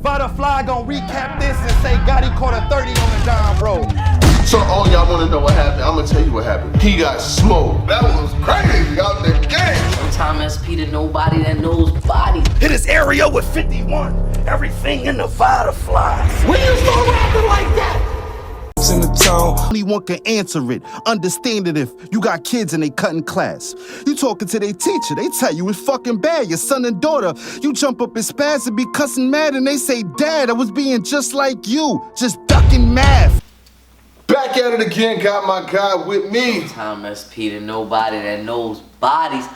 Vada Fly gon' recap this and say Gotti caught a 30 on the dime road. So all y'all wanna know what happened, I'm gonna tell you what happened. He got smoked. That was crazy out the game. Sometimes SP to nobody that knows body. Hit his area with 51. Everything in the Vada Fly. When you start rapping like that? In the tone. Only one can answer it. Understand it if you got kids and they cutting class. You talking to their teacher, they tell you it's fucking bad. Your son and daughter, you jump up and spaz and be cussing mad and they say, Dad, I was being just like you, just ducking math. Back at it again, got my guy with me. Sometimes SP to nobody that knows bodies.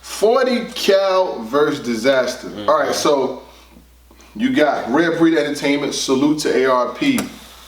40 Cal versus Dizaster. All right, so you got R.B.E Entertainment. Salute to ARP.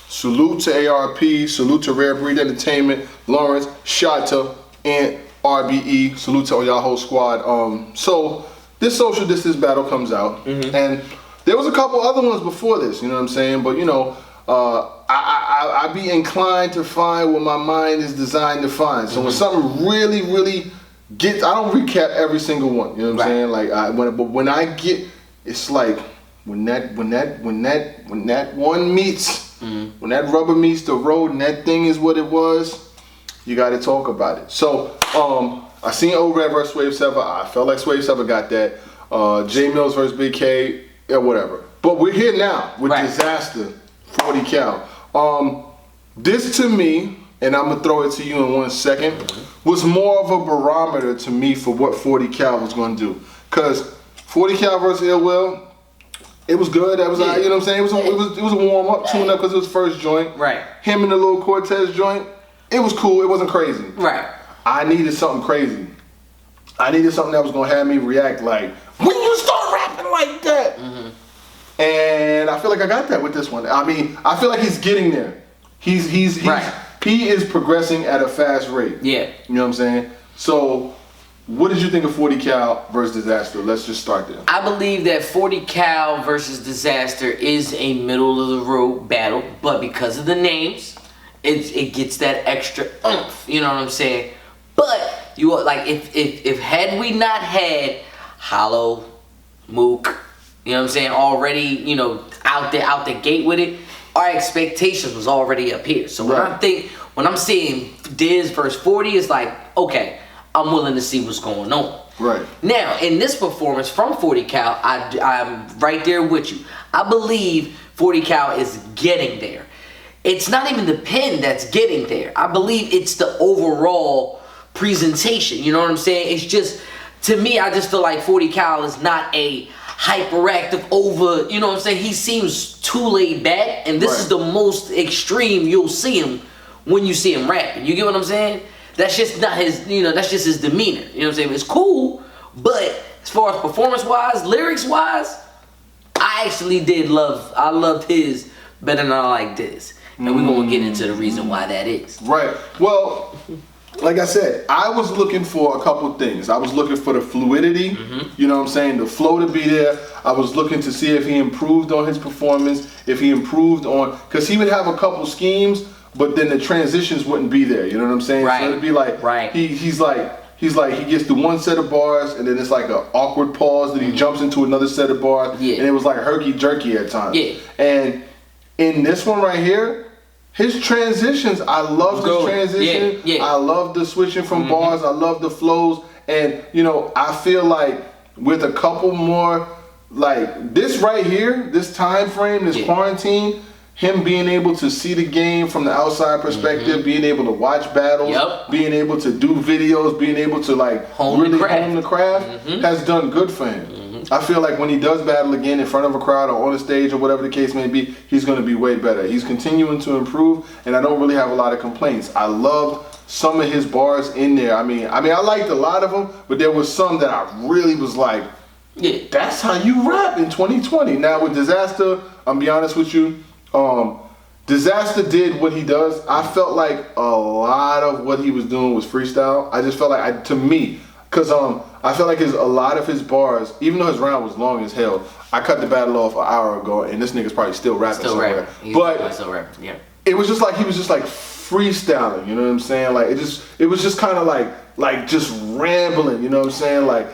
Salute to ARP. Salute to R.B.E Entertainment. Lawrence, Shata, and R.B.E. Salute to all y'all whole squad. So this social distance battle comes out, and there was a couple other ones before this. You know what I'm saying? But you know, I be inclined to find what my mind is designed to find. So when something really gets, I don't recap every single one. You know what I'm saying? Like but when I get, it's like when that one meets, when that rubber meets the road and that thing is what it was, you got to talk about it. So I seen O-Red versus Swave Sever. I felt like Swave Sever got that. J Mills versus Big K, yeah, whatever. But we're here now with Dizaster, 40 Cal. This to me, and I'm gonna throw it to you in 1 second, was more of a barometer to me for what 40 Cal was gonna do. Cause 40 Cal versus Ill Will, it was good. That was, you know what I'm saying? It was a warm up, tune up because it was first joint. Right. Him and the little Cortez joint, it was cool. It wasn't crazy. Right. I needed something crazy. I needed something that was gonna have me react like, when you start rapping like that. And I feel like I got that with this one. I mean, I feel like he's getting there. He is progressing at a fast rate. Yeah. You know what I'm saying? So, what did you think of 40 Cal versus Dizaster? Let's just start there. I believe that 40 Cal versus Dizaster is a middle of the road battle, but because of the names, it gets that extra oomph. You know what I'm saying? But you like if had we not had Hollow, Mook, you know what I'm saying, already, you know, out the gate with it, our expectations was already up here. So when I'm seeing Diz versus 40, it's like, okay, I'm willing to see what's going on. Right. Now, in this performance from 40 Cal, I'm right there with you. I believe 40 Cal is getting there. It's not even the pen that's getting there. I believe it's the overall presentation. You know what I'm saying? It's just, to me, I just feel like 40 Cal is not a hyperactive over, you know what I'm saying? He seems too laid back, and this is the most extreme you'll see him when you see him rapping. You get what I'm saying? That's just not his, you know, that's just his demeanor. You know what I'm saying? It's cool, but as far as performance-wise, lyrics-wise, I actually I loved his better than I like this. And we're going to get into the reason why that is. Right. Well, like I said, I was looking for a couple things. I was looking for the fluidity, you know what I'm saying, the flow to be there. I was looking to see if he improved on his performance, if he improved on, because he would have a couple schemes, but then the transitions wouldn't be there, you know what I'm saying? Right. So it'd be like, he's like, he gets through one set of bars, and then it's like an awkward pause, then he jumps into another set of bars, and it was like herky-jerky at times. Yeah. And in this one right here, his transitions, I love the transition. Yeah. I love the switching from bars. I love the flows. And, you know, I feel like with a couple more, like this right here, this time frame, this quarantine, him being able to see the game from the outside perspective, being able to watch battles, being able to do videos, being able to like hone the craft has done good for him. I feel like when he does battle again in front of a crowd or on a stage or whatever the case may be, he's going to be way better. He's continuing to improve, and I don't really have a lot of complaints. I love some of his bars in there. I mean, I liked a lot of them, but there was some that I really was like, that's how you rap in 2020. Now with Dizaster, I'm be honest with you, Dizaster did what he does. I felt like a lot of what he was doing was freestyle. I just felt like, to me, because I felt like a lot of his bars, even though his round was long as hell, I cut the battle off an hour ago, and this nigga's probably still rapping somewhere. But still rapping, yeah. It was just like he was just like freestyling, you know what I'm saying? Like it was just kind of like just rambling. You know what I'm saying? Like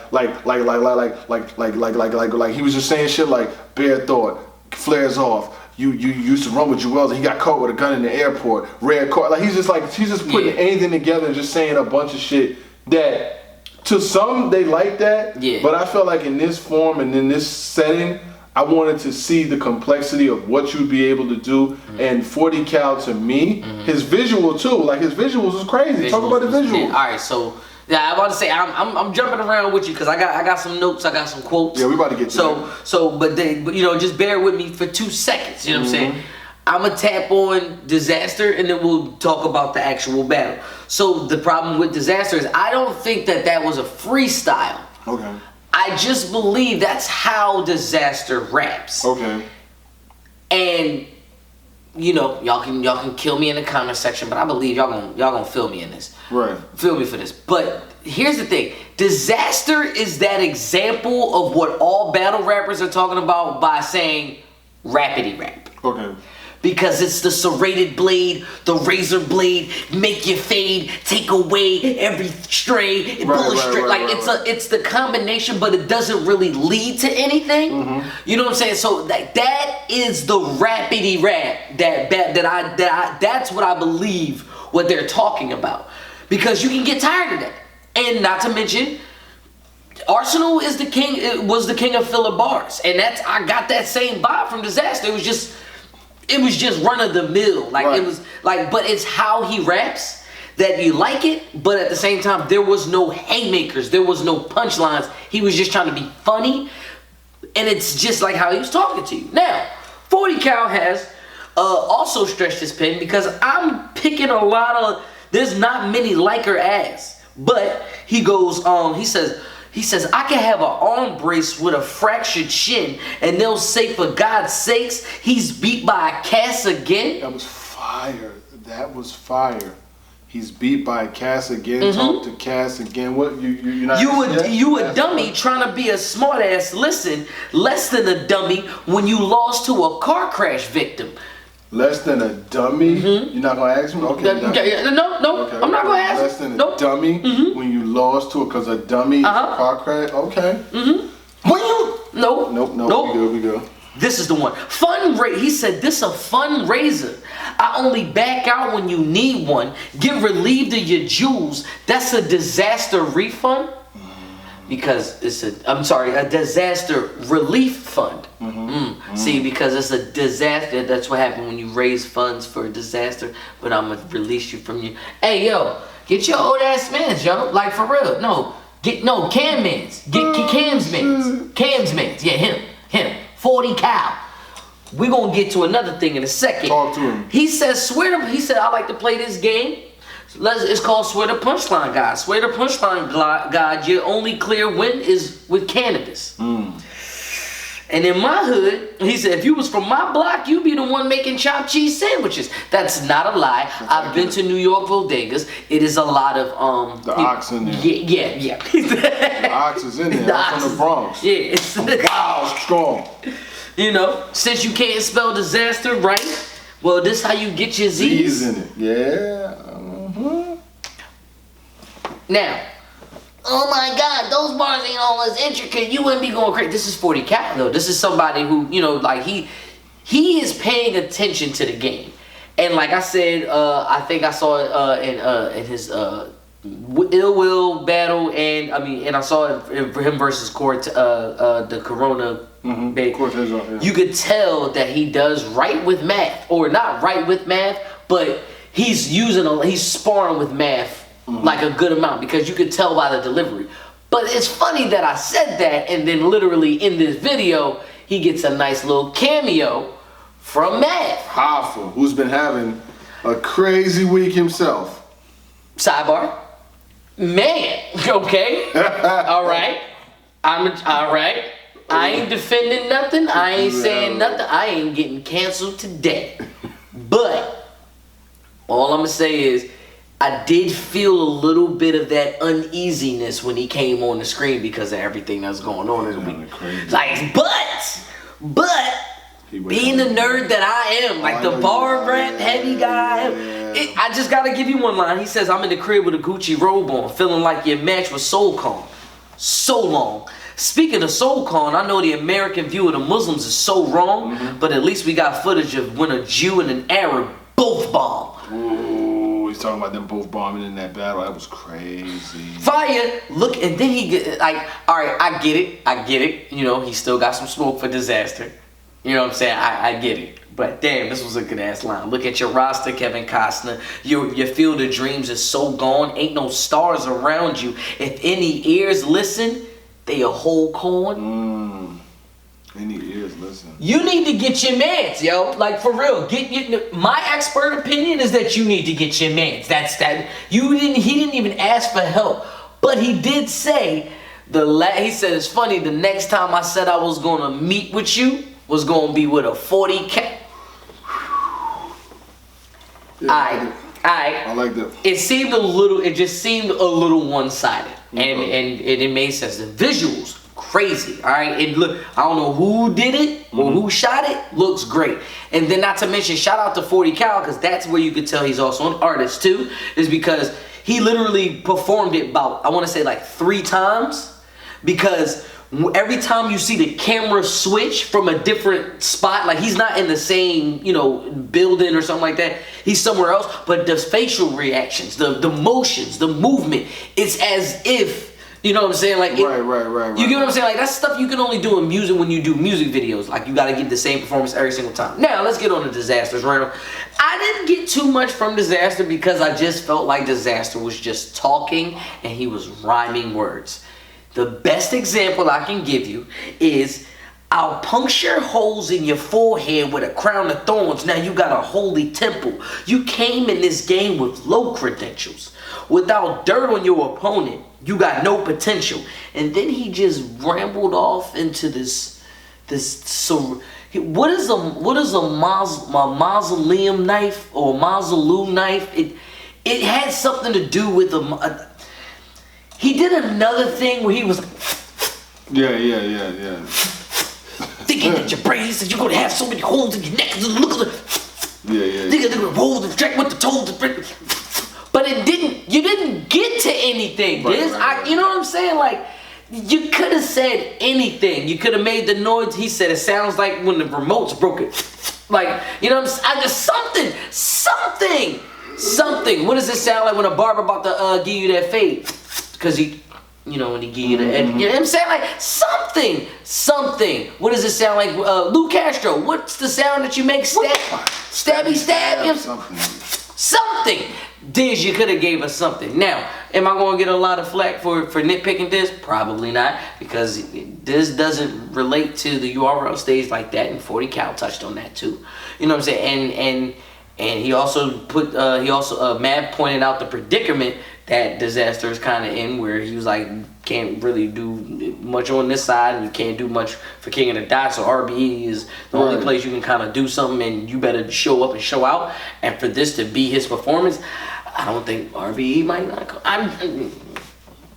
he was just saying shit like bare thought, flares off. You used to run with Jewels and he got caught with a gun in the airport. Red car. Like he's just putting anything together and just saying a bunch of shit that to some they like that. Yeah. But I felt like in this form and in this setting, I wanted to see the complexity of what you'd be able to do. And 40 Cal to me, his visual too, like his visuals was crazy. Talk about the visuals. All right, so yeah, I want to say I'm jumping around with you because I got some notes, I got some quotes. Yeah, we about to get to that. But you know, just bear with me for 2 seconds. You know what I'm saying? I'm gonna tap on Dizaster and then we'll talk about the actual battle. So the problem with Dizaster is I don't think that was a freestyle. Okay. I just believe that's how Dizaster raps. Okay. And you know, y'all can kill me in the comment section, but I believe y'all gonna feel me in this. Right. Feel me for this. But here's the thing. Dizaster is that example of what all battle rappers are talking about by saying rappity rap. Okay. Because it's the serrated blade, the razor blade, make you fade, take away every stray, bullet stray. It's the combination, but it doesn't really lead to anything. You know what I'm saying? So that is the rappity rap that's what I believe what they're talking about. Because you can get tired of that. And not to mention, Arsenal is the king. It was the king of filler bars, and I got that same vibe from Dizaster. It was just run of the mill. It was like, but it's how he raps that you like it. But at the same time, there was no haymakers, there was no punchlines. He was just trying to be funny, and it's just like how he was talking to you. Now, 40 Cal has also stretched his pen because I'm picking a lot of. There's not many like or as, but he goes. He says, I can have an arm brace with a fractured shin, and they'll say, for God's sakes, he's beat by a Cass again. That was fire. That was fire. He's beat by a Cass again. Talk to Cass again. What you're not? You a dummy trying to be a smart ass. Listen, less than a dummy when you lost to a car crash victim. Less than a dummy? You're not gonna ask me? Okay. No, okay. I'm not gonna ask. Less than a dummy when you lost to it because a dummy is a car crash? Okay. When you Nope. We good. This is the one. He said this a fundraiser. I only back out when you need one. Get relieved of your jewels. That's a disaster refund. Because it's a disaster relief fund. See, because it's a disaster. That's what happened when you raise funds for a disaster. But I'm gonna release you from you. Hey, yo, get your old ass mans, yo. Like for real. Cam mans. Get Cam's mans. Cam's mans. Yeah, him. 40 Cal. We gonna get to another thing in a second. Talk to him. He said, I like to play this game. It's called Swear the Punchline Guide. Swear the Punchline Guide, your only clear win is with cannabis. And in my hood, he said, if you was from my block, you'd be the one making chopped cheese sandwiches. That's not a lie. I've been to New York bodegas. It is a lot of the ox in there. Yeah. The ox is in there. I'm from the Bronx. Yeah. Wow, strong. You know, since you can't spell disaster right, well, this how you get your Z's. Z's in it. Yeah. Now, oh my God, those bars ain't all as intricate. You wouldn't be going crazy. This is 40 Cal though. This is somebody who, you know, like he is paying attention to the game. And like I said, I think I saw it in his Ill Will battle, and I saw it for him versus the Corona. Cortez, yeah. You could tell that he does right with math, or not right with math, but he's sparring with math like a good amount, because you could tell by the delivery. But it's funny that I said that, and then literally in this video, he gets a nice little cameo from Math. Hoffa, who's been having a crazy week himself. Sidebar. Man, okay. All right. All right. I ain't defending nothing. I ain't saying nothing. I ain't getting canceled today. But all I'm going to say is, I did feel a little bit of that uneasiness when he came on the screen because of everything that's going on in the week. Like, but being the nerd that I am, like the bar rap heavy guy, I just gotta give you one line. He says, "I'm in the crib with a Gucci robe on, feeling like your match was so calm, so long." Speaking of soul con, I know the American view of the Muslims is so wrong, but at least we got footage of when a Jew and an Arab both bombed. Ooh, he's talking about them both bombing in that battle. That was crazy. Fire, look, and then he get like, all right, I get it. You know, he still got some smoke for Dizaster. You know what I'm saying? I get it. But damn, this was a good ass line. Look at your roster, Kevin Costner. Your field of dreams is so gone. Ain't no stars around you. If any ears listen, they a whole corn. Any ears listen. You need to get your mans, yo. Like for real. My expert opinion is that you need to get your mans. That's that. He didn't even ask for help, but he did say he said it's funny. The next time I said I was gonna meet with you was gonna be with a 40 cat. Yeah, Alright. I like that. It just seemed a little one-sided. And it made sense. The visuals, crazy. Alright. I don't know who did it or who shot it. Looks great. And then not to mention, shout out to 40 Cal, because that's where you could tell he's also an artist too, is because he literally performed it about, I want to say like 3 times, because every time you see the camera switch from a different spot, like he's not in the same, building or something like that. He's somewhere else, but the facial reactions, the motions, the movement, it's as if, you know what I'm saying? Like right. You get what I'm saying? Like that's stuff you can only do in music when you do music videos. Like you got to get the same performance every single time. Now let's get on to Disasters, right? I didn't get too much from Dizaster because I just felt like Dizaster was just talking and he was rhyming words. The best example I can give you is, "I'll puncture holes in your forehead with a crown of thorns. Now you got a holy temple. You came in this game with low credentials. Without dirt on your opponent, you got no potential." And then he just rambled off into this. So what is a mausoleum knife or mausoleum knife? It had something to do with he did another thing where he was Yeah. thinking that your brain said you're gonna have so many holes in your neck. Look at Yeah. the rolls and track with the toes. But you didn't get to anything. Right. You know what I'm saying? Like, you could have said anything. You could have made the noise. He said it sounds like when the remote's broken. Like, you know what I'm saying? I just something. What does it sound like when a barber about to give you that fade? Because he, when he give you the edge. You know what I'm saying? Like, something. What does it sound like? Lou Castro, what's the sound that you make? Stabby. Something. Diz, you could have gave us something. Now, am I going to get a lot of flack for nitpicking this? Probably not, because this doesn't relate to the URL stage like that, and 40 Cal touched on that too. You know what I'm saying? And he also Matt pointed out the predicament that Dizaster is kind of in, where he was like, can't really do much on this side, and you can't do much for King of the Dot, so R.B.E. is the only place you can kind of do something, and you better show up and show out. And for this to be his performance, I don't think R.B.E. might not go.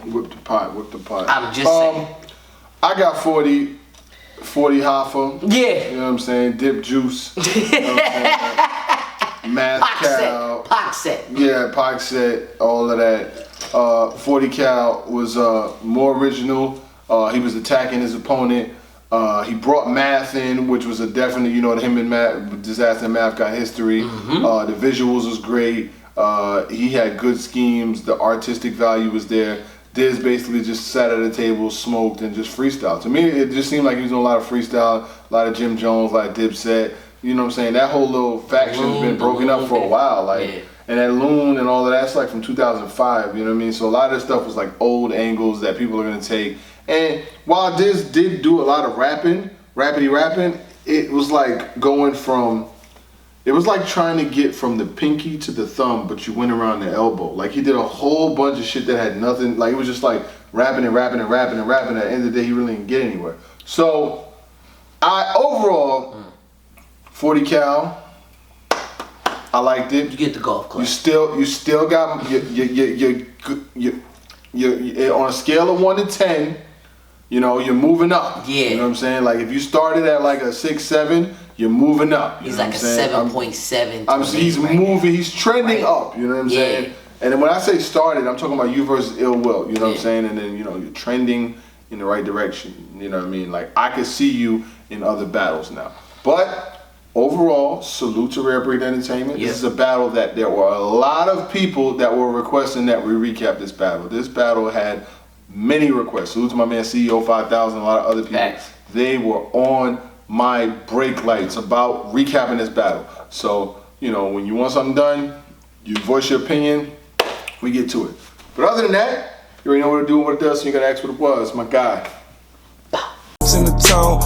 Whip the pot. I'm just saying. I got 40 Hoffa. Yeah. You know what I'm saying? Dip Juice. You know what I'm saying? Math Cal. Pac set. Yeah, Pac set, all of that. 40 Cal was more original. He was attacking his opponent. He brought math in, which was definitely, him and Dizaster and Math got history. The visuals was great. He had good schemes. The artistic value was there. Diz basically just sat at a table, smoked, and just freestyle. To me, it just seemed like he was doing a lot of freestyle, a lot of Jim Jones, a lot of Dipset. You know what I'm saying? That whole little faction's been broken up for a while. And that Loon and all of that's like from 2005, you know what I mean? So a lot of this stuff was like old angles that people are gonna take. And while Diz did do a lot of rappity rapping, it was like it was like trying to get from the pinky to the thumb, but you went around the elbow. Like he did a whole bunch of shit that had nothing, like it was just like rapping. At the end of the day, he really didn't get anywhere. So overall, 40 Cal, I liked it. You get the golf club. You still got you on a scale of 1 to 10. You're moving up. Yeah. You know what I'm saying? Like if you started at like a 6, 7, you're moving up. He's like a 7.7. He's moving. He's trending up. You know what I'm Yeah. saying? And then when I say started, I'm talking about you versus Ill Will. You know what I'm saying? And then you're trending in the right direction. You know what I mean? Like I could see you in other battles now. But overall, salute to Rare Breed Entertainment. Yeah. This is a battle that there were a lot of people that were requesting that we recap this battle. This battle had many requests. Salute to my man CEO 5000, a lot of other people. Thanks. They were on my brake lights about recapping this battle. So, when you want something done, you voice your opinion, we get to it. But other than that, you already know what to do and what it does, so you gotta ask what it was, my guy. In the tone.